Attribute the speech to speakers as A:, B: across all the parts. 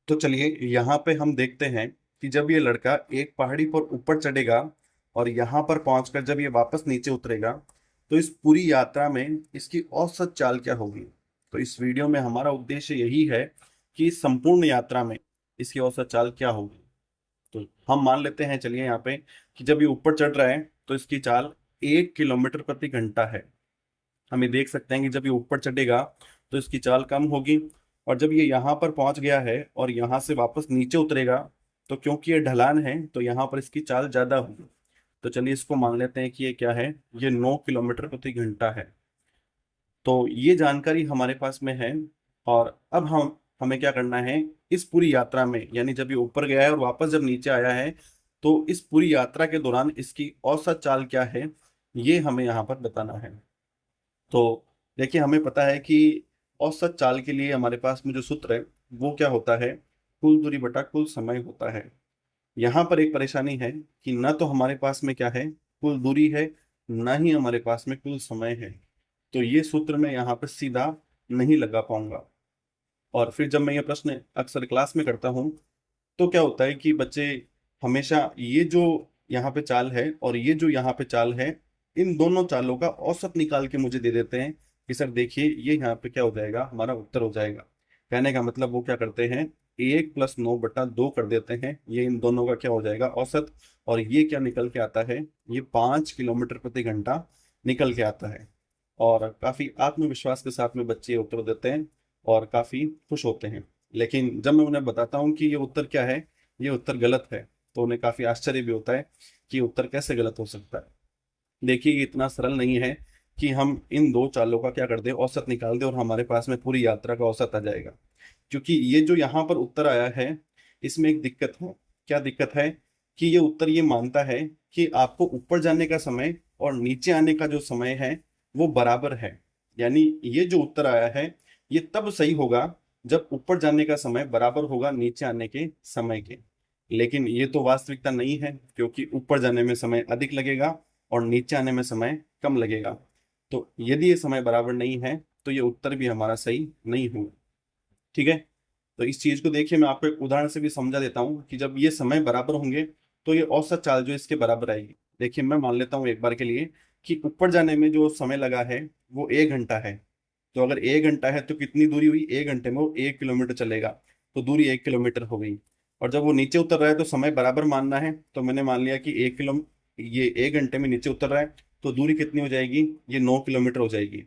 A: तो चलिए यहाँ पे हम देखते हैं कि जब ये लड़का एक पहाड़ी पर ऊपर चढ़ेगा और यहाँ पर पहुंचकर जब ये वापस नीचे उतरेगा, तो इस पूरी यात्रा में इसकी औसत चाल क्या होगी। तो इस वीडियो में हमारा उद्देश्य यही है कि इस संपूर्ण यात्रा में इसकी औसत चाल क्या होगी। तो हम मान लेते हैं, चलिए यहाँ पे, कि जब ये ऊपर चढ़ रहा है तो इसकी चाल 1 किलोमीटर प्रति घंटा है। हम ये देख सकते हैं कि जब ये ऊपर चढ़ेगा तो इसकी चाल कम होगी, और जब ये यहाँ पर पहुंच गया है और यहाँ से वापस नीचे उतरेगा, तो क्योंकि ये ढलान है तो यहाँ पर इसकी चाल ज्यादा होगी। तो चलिए इसको मान लेते हैं कि ये क्या है, ये 9 किलोमीटर प्रति घंटा है। तो ये जानकारी हमारे पास में है। और अब हम हमें क्या करना है, इस पूरी यात्रा में, यानी जब ये ऊपर गया है और वापस जब नीचे आया है, तो इस पूरी यात्रा के दौरान इसकी औसत चाल क्या है, ये हमें यहाँ पर बताना है। तो देखिए, हमें पता है कि औसत चाल के लिए हमारे पास में जो सूत्र है वो क्या होता है, कुल दूरी बटा कुल समय होता है। यहाँ पर एक परेशानी है कि न तो हमारे पास में क्या है, कुल दूरी है, न ही हमारे पास में कुल समय है। तो ये सूत्र मैं यहाँ पर सीधा नहीं लगा पाऊंगा। और फिर जब मैं ये प्रश्न अक्सर क्लास में करता हूँ, तो क्या होता है कि बच्चे हमेशा ये जो यहाँ पे चाल है और ये जो यहाँ पे चाल है, इन दोनों चालों का औसत निकाल के मुझे दे देते हैं कि सर देखिए ये यहाँ पे क्या हो जाएगा, हमारा उत्तर हो जाएगा। कहने का मतलब वो क्या करते हैं, 1+9/2 कर देते हैं, ये इन दोनों का क्या हो जाएगा, औसत। और ये क्या निकल के आता है, ये 5 किलोमीटर प्रति घंटा निकल के आता है। और काफी आत्मविश्वास के साथ में बच्चे ये उत्तर देते हैं और काफी खुश होते हैं। लेकिन जब मैं उन्हें बताता हूँ कि ये उत्तर क्या है, ये उत्तर गलत है, तो उन्हें काफी आश्चर्य भी होता है कि ये उत्तर कैसे गलत हो सकता है। देखिए, ये इतना सरल नहीं है कि हम इन दो चालों का क्या कर दें, औसत निकाल दें और हमारे पास में पूरी यात्रा का औसत आ जाएगा। क्योंकि ये जो यहाँ पर उत्तर आया है, इसमें एक दिक्कत है। क्या दिक्कत है, कि ये उत्तर ये मानता है कि आपको ऊपर जाने का समय और नीचे आने का जो समय है वो बराबर है। यानी ये जो उत्तर आया है, ये तब सही होगा जब ऊपर जाने का समय बराबर होगा नीचे आने के समय के। लेकिन ये तो वास्तविकता नहीं है, क्योंकि ऊपर जाने में समय अधिक लगेगा और नीचे आने में समय कम लगेगा। तो यदि ये समय बराबर नहीं है तो ये उत्तर भी हमारा सही नहीं होगा। ठीक है। तो इस चीज को देखिए, मैं आपको एक उदाहरण से भी समझा देता हूँ कि जब ये समय बराबर होंगे तो ये औसत चाल जो इसके बराबर आएगी। देखिए, मैं मान लेता हूँ एक बार के लिए कि ऊपर जाने में जो समय लगा है वो 1 घंटा है। तो अगर 1 घंटा है तो कितनी दूरी हुई, 1 घंटे में वो 1 किलोमीटर चलेगा, तो दूरी 1 किलोमीटर हो गई। और जब वो नीचे उतर रहा है तो समय बराबर मानना है, तो मैंने मान लिया कि 1 किलो, ये 1 घंटे में नीचे उतर रहा है, तो दूरी कितनी हो जाएगी, ये 9 किलोमीटर हो जाएगी।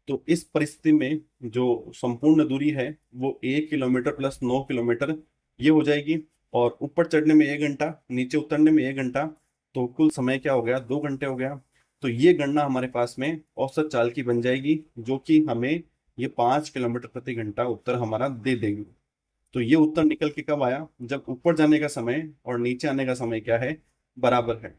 A: तो इस परिस्थिति में जो संपूर्ण दूरी है वो 1 किलोमीटर + 9 किलोमीटर ये हो जाएगी। और ऊपर चढ़ने में 1 घंटा, नीचे उतरने में 1 घंटा, तो कुल समय क्या हो गया, 2 घंटे हो गया। तो ये गणना हमारे पास में औसत चाल की बन जाएगी, जो कि हमें ये 5 किलोमीटर प्रति घंटा उत्तर हमारा दे देगी। तो ये उत्तर निकल के कब आया, जब ऊपर जाने का समय और नीचे आने का समय क्या है, बराबर है।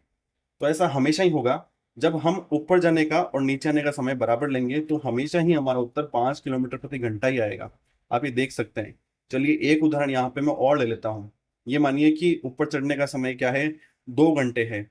A: तो ऐसा हमेशा ही होगा, जब हम ऊपर जाने का और नीचे आने का समय बराबर लेंगे तो हमेशा ही हमारा उत्तर 5 किलोमीटर प्रति घंटा ही आएगा। आप ये देख सकते हैं। चलिए एक उदाहरण यहाँ पे मैं और ले लेता हूँ। ये मानिए कि ऊपर चढ़ने का समय क्या है, 2 घंटे है।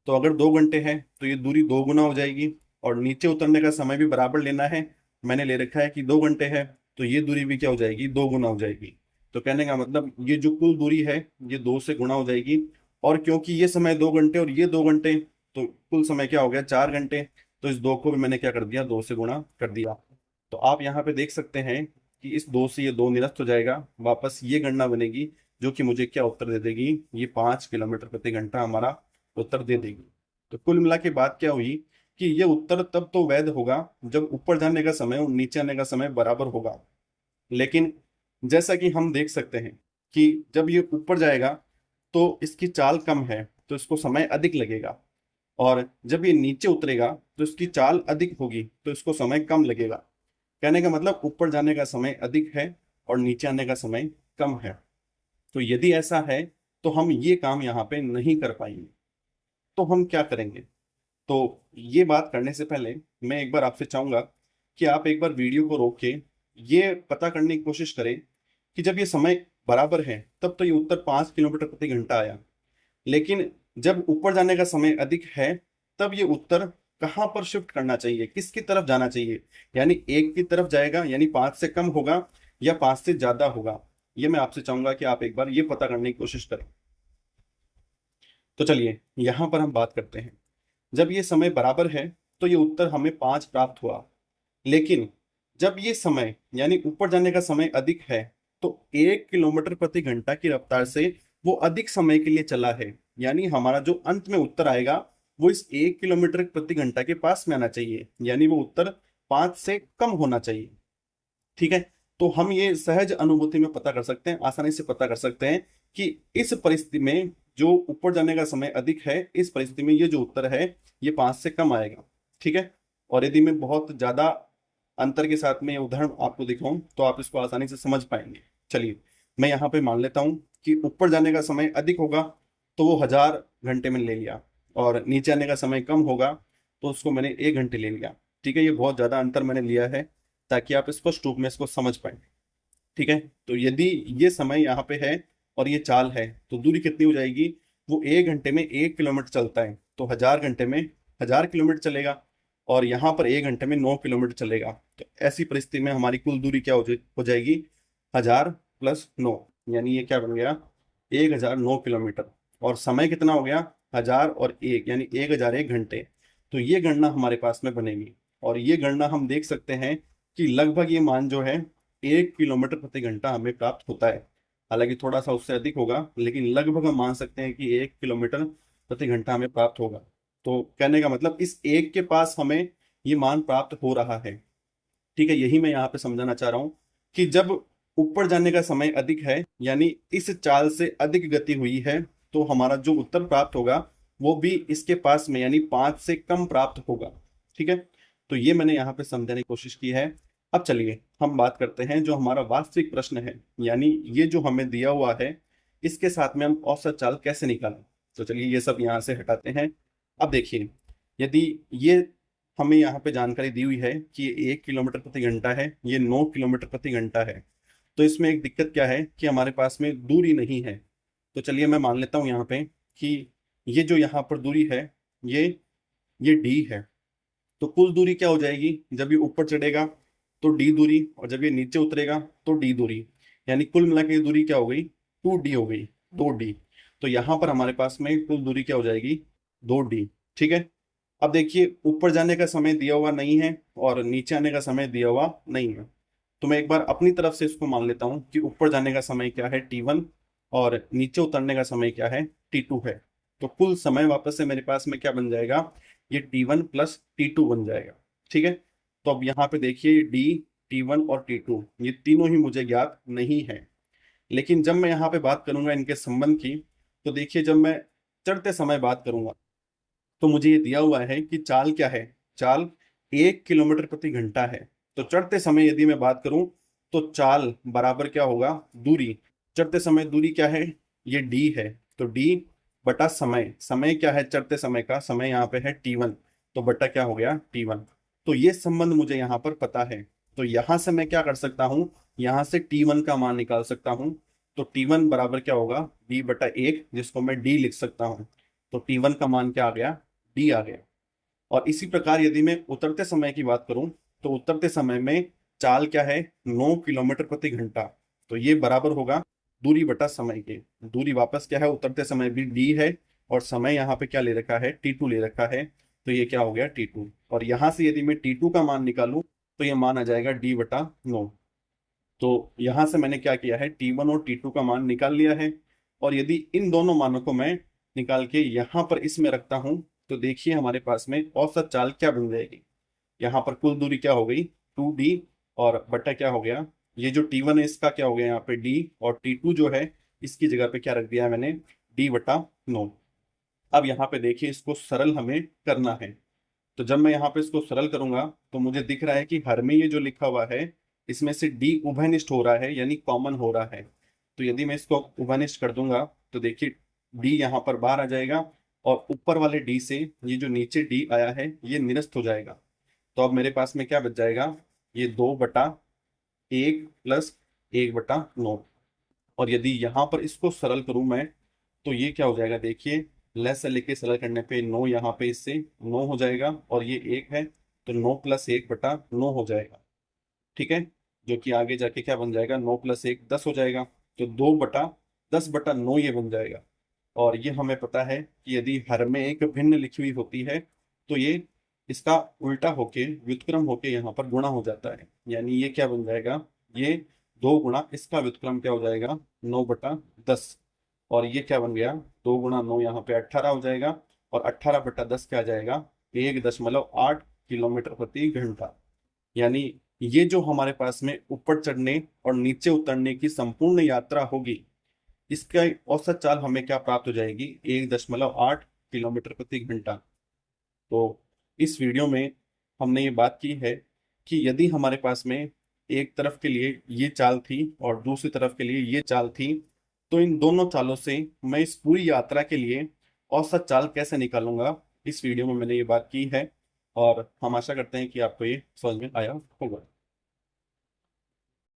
A: तो अगर 2 घंटे है तो ये दूरी 2 गुना हो जाएगी। और नीचे उतरने का समय भी बराबर लेना है, मैंने ले रखा है कि 2 घंटे है, तो ये दूरी भी क्या हो जाएगी, 2 गुना हो जाएगी। तो कहने का मतलब ये जो कुल दूरी है ये 2 से गुणा हो जाएगी। और क्योंकि ये समय 2 घंटे और ये 2 घंटे, तो कुल समय क्या हो गया, 4 घंटे। तो इस 2 को भी मैंने क्या कर दिया, 2 से गुणा कर दिया। तो आप यहाँ पे देख सकते हैं कि इस 2 से ये 2 निरस्त हो जाएगा, वापस ये गणना बनेगी, जो कि मुझे क्या उत्तर दे देगी, ये 5 किलोमीटर प्रति घंटा हमारा उत्तर दे देगी। तो कुल मिला के बात क्या हुई, कि ये उत्तर तब तो वैध होगा जब ऊपर जाने का समय और नीचे आने का समय बराबर होगा। लेकिन जैसा कि हम देख सकते हैं कि जब ये ऊपर जाएगा तो इसकी चाल कम है, तो इसको समय अधिक लगेगा। और जब ये नीचे उतरेगा तो इसकी चाल अधिक होगी, तो इसको समय कम लगेगा। कहने का मतलब ऊपर जाने का समय अधिक है और नीचे आने का समय कम है। तो यदि ऐसा है तो हम ये काम यहाँ पे नहीं कर पाएंगे। तो हम क्या करेंगे, तो ये बात करने से पहले मैं एक बार आपसे चाहूंगा कि आप एक बार वीडियो को रोक के ये पता करने की कोशिश करें कि जब ये समय बराबर है तब तो ये उत्तर 5 किलोमीटर प्रति घंटा आया। लेकिन जब ऊपर जाने का समय अधिक है, तब ये उत्तर कहाँ पर शिफ्ट करना चाहिए, किसकी तरफ जाना चाहिए। यानी एक की तरफ जाएगा, यानी 5 से कम होगा या 5 से ज्यादा होगा। ये मैं आपसे चाहूंगा कि आप एक बार ये पता करने की कोशिश करें। तो चलिए यहां पर हम बात करते हैं। जब ये समय बराबर है तो ये उत्तर हमें 5 प्राप्त हुआ। लेकिन जब ये समय यानी ऊपर जाने का समय अधिक है तो 1 किलोमीटर प्रति घंटा की रफ्तार से वो अधिक समय के लिए चला है। यानी हमारा जो अंत में उत्तर आएगा वो इस 1 किलोमीटर प्रति घंटा के पास में आना चाहिए, यानी वो उत्तर 5 से कम होना चाहिए। ठीक है। तो हम ये सहज अनुभूति में पता कर सकते हैं, आसानी से पता कर सकते हैं कि इस परिस्थिति में जो ऊपर जाने का समय अधिक है, इस परिस्थिति में ये जो उत्तर है ये 5 से कम आएगा। ठीक है। और यदि मैं बहुत ज्यादा अंतर के साथ में ये उदाहरण आपको दिखाऊं तो आप इसको आसानी से समझ पाएंगे। चलिए मैं यहाँ पे मान लेता हूं कि ऊपर जाने का समय अधिक होगा तो वो 1000 घंटे में ले लिया, और नीचे आने का समय कम होगा तो उसको मैंने 1 घंटे ले लिया। ठीक है। ये बहुत ज्यादा अंतर मैंने लिया है ताकि आप स्पष्ट रूप में इसको समझ पाए। ठीक है। तो यदि ये समय यहाँ पे है और ये चाल है तो दूरी कितनी हो जाएगी, वो 1 घंटे में 1 किलोमीटर चलता है तो 1000 घंटे में 1000 किलोमीटर चलेगा, और यहाँ पर 1 घंटे में 9 किलोमीटर चलेगा। तो ऐसी परिस्थिति में हमारी कुल दूरी क्या हो जाएगी, 1000 + 9, यानी ये क्या बन गया, 1009 किलोमीटर। और समय कितना हो गया, 1000 और 1 यानी 1001 घंटे। तो ये गणना हमारे पास में बनेगी, और ये गणना हम देख सकते हैं कि लगभग ये मान जो है 1 किलोमीटर प्रति घंटा हमें प्राप्त होता है। हालांकि थोड़ा सा उससे अधिक होगा, लेकिन लगभग हम मान सकते हैं कि 1 किलोमीटर प्रति घंटा हमें प्राप्त होगा। तो कहने का मतलब इस एक के पास हमें ये मान प्राप्त हो रहा है। ठीक है। यही मैं यहाँ पे समझाना चाह रहा हूँ कि जब ऊपर जाने का समय अधिक है यानी इस चाल से अधिक गति हुई है तो हमारा जो उत्तर प्राप्त होगा वो भी इसके पास में यानी 5 से कम प्राप्त होगा। ठीक है। तो ये मैंने यहाँ पे समझाने की कोशिश की है। अब चलिए हम बात करते हैं जो हमारा वास्तविक प्रश्न है, यानी ये जो हमें दिया हुआ है इसके साथ में हम औसत चाल कैसे निकालें। तो चलिए ये सब यहाँ से हटाते हैं। अब देखिए, यदि ये हमें यहाँ पे जानकारी दी हुई है कि ये 1 किलोमीटर प्रति घंटा है, ये 9 किलोमीटर प्रति घंटा है, तो इसमें एक दिक्कत क्या है कि हमारे पास में दूरी नहीं है। तो चलिए मैं मान लेता हूँ यहाँ पे कि ये जो यहाँ पर दूरी है ये ये डी है। तो कुल दूरी क्या हो जाएगी, जब ये ऊपर चढ़ेगा तो डी दूरी, और जब ये नीचे उतरेगा तो डी दूरी, यानी कुल मिला के दूरी क्या हो गई, 2D हो गई, 2D। तो यहाँ पर हमारे पास में कुल दूरी क्या हो जाएगी, 2D। ठीक है। अब देखिए ऊपर जाने का समय दिया हुआ नहीं है और नीचे आने का समय दिया हुआ नहीं है, तो मैं एक बार अपनी तरफ से इसको मान लेता हूँ कि ऊपर जाने का समय क्या है, T1, और नीचे उतरने का समय क्या है, T2 है। तो कुल समय वापस से मेरे पास में क्या बन जाएगा, ये T1 + T2 बन जाएगा। ठीक है। तो अब यहाँ पे देखिए D, T1 और T2 ये तीनों ही मुझे ज्ञात नहीं है। लेकिन जब मैं यहाँ पे बात करूंगा इनके संबंध की, तो देखिए जब मैं चढ़ते समय बात करूंगा तो मुझे ये दिया हुआ है कि चाल क्या है, चाल 1 किलोमीटर प्रति घंटा है। तो चढ़ते समय यदि मैं बात करूं तो चाल बराबर क्या होगा, दूरी। चढ़ते समय दूरी क्या है, ये डी है, तो डी बटा समय, समय क्या है चढ़ते समय का, समय यहाँ पे है T1, तो बटा क्या हो गया, T1। तो ये संबंध मुझे यहाँ पर पता है। तो यहाँ से मैं क्या कर सकता हूँ, यहाँ से T1 का मान निकाल सकता हूँ। तो T1 बराबर क्या होगा, D/1, जिसको मैं D लिख सकता हूँ। तो T1 का मान क्या आ गया, D आ गया। और इसी प्रकार यदि मैं उतरते समय की बात करूं तो उतरते समय में चाल क्या है, 9 किलोमीटर प्रति घंटा। तो ये बराबर होगा दूरी बटा समय के। दूरी वापस क्या है, उतरते समय भी डी है, और समय यहाँ पे क्या ले रखा है, T2 ले रखा है। तो ये क्या हो गया, T2। और यहाँ से यदि मैं T2 का मान निकालूं तो ये मान आ जाएगा D/9। तो यहाँ से मैंने क्या किया है, T1 और T2 का मान निकाल लिया है। और यदि इन दोनों मानों को मैं निकाल के यहाँ पर इसमें रखता हूँ तो देखिए हमारे पास में औसत चाल क्या बन जाएगी। यहाँ पर कुल दूरी क्या हो गई, 2D, और बट्टा क्या हो गया, ये जो T1 है इसका क्या हो गया यहाँ पे D, और T2 जो है इसकी जगह पे क्या रख दिया है मैंने, D/9। अब यहाँ पे देखिए इसको सरल हमें करना है। तो जब मैं यहाँ पे इसको सरल करूंगा तो मुझे दिख रहा है कि हर में ये जो लिखा हुआ है इसमें से D उभयनिष्ठ हो रहा है, यानी कॉमन हो रहा है। तो यदि मैं इसको उभयनिष्ठ कर दूंगा तो देखिए D यहाँ पर बाहर आ जाएगा, और ऊपर वाले D से ये जो नीचे D आया है ये निरस्त हो जाएगा। तो अब मेरे पास में क्या बच जाएगा, ये 2/1 + 1/9। और यदि यहाँ पर इसको सरल करूं मैं तो ये क्या हो जाएगा, देखिए लेस से लेके सरल करने पे 9, यहाँ पे इससे 9 हो जाएगा, और ये 1 है तो 9 + 1/9 हो जाएगा। ठीक है। जो कि आगे जाके क्या बन जाएगा, 9 + 1 10 हो जाएगा। तो 2/10/9 ये बन जाएगा। और ये हमें पता है कि यदि हर में एक भिन्न लिखी हुई होती है तो ये इसका उल्टा होके व्युत्क्रम होके यहाँ पर गुणा हो जाता है। यानी ये क्या बन जाएगा, ये 2 गुणा इसका व्युत्क्रम क्या हो जाएगा, 9/10। और ये क्या बन गया, 2 × 9 यहाँ पे 18 हो जाएगा। और 18/10 क्या आ जाएगा, 1.8 किलोमीटर प्रति घंटा। यानी ये जो हमारे पास में ऊपर चढ़ने और नीचे उतरने की संपूर्ण यात्रा होगी, इसका औसत चाल हमें क्या प्राप्त हो जाएगी, 1.8 किलोमीटर प्रति घंटा। तो इस वीडियो में हमने ये बात की है कि यदि हमारे पास में एक तरफ के लिए ये चाल थी और दूसरी तरफ के लिए ये चाल थी, तो इन दोनों चालों से मैं इस पूरी यात्रा के लिए औसत चाल कैसे निकालूंगा, इस वीडियो में मैंने ये बात की है। और हम आशा करते हैं कि आपको ये समझ में आया होगा।